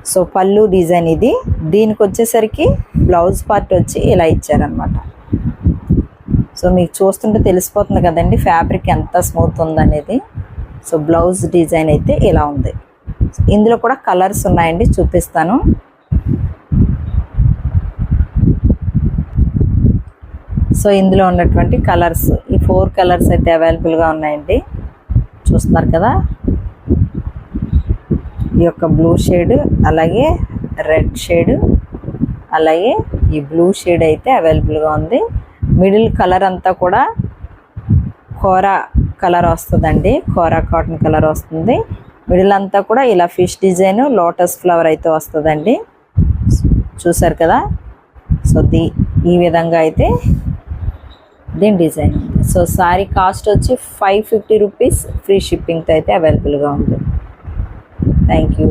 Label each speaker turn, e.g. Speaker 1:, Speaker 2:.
Speaker 1: So పళ్ళు design ఇది. దీనికి వచ్చేసరికి బ్లౌజ్ పార్ట్ వచ్చి ఇలా ఇచ్చారనమాట. సో మీకు చూస్తుంటే తెలిసిపోతుంది కదండి ఫ్యాబ్రిక్ ఎంత స్మూత్ ఉందనేది. సో బ్లౌజ్ డిజైన్ అయితే ఇలా ఉంది. ఇందులో కూడా కలర్స్ ఉన్నాయండి, చూపిస్తాను. సో ఇందులో ఉన్నటువంటి కలర్స్ ఈ 4 కలర్స్ అయితే అవైలబుల్గా ఉన్నాయండి. చూస్తున్నారు కదా, ఈ యొక్క బ్లూ షేడ్, అలాగే రెడ్ షేడ్, అలాగే ఈ బ్లూ షేడ్ అయితే అవైలబుల్గా ఉంది. మిడిల్ కలర్ అంతా కూడా కోరా కలర్ వస్తుందండి, కోరా కాటన్ కలర్ వస్తుంది. మిడిల్ అంతా కూడా ఇలా ఫిష్ డిజైన్, లోటస్ ఫ్లవర్ అయితే వస్తుందండి. చూసారు కదా. సో ఈ విధంగా అయితే దీని డిజైన్ ఉంది. సో సారీ కాస్ట్ వచ్చి 550 రూపీస్, ఫ్రీ షిప్పింగ్తో అయితే అవైలబుల్గా ఉంది. Thank you.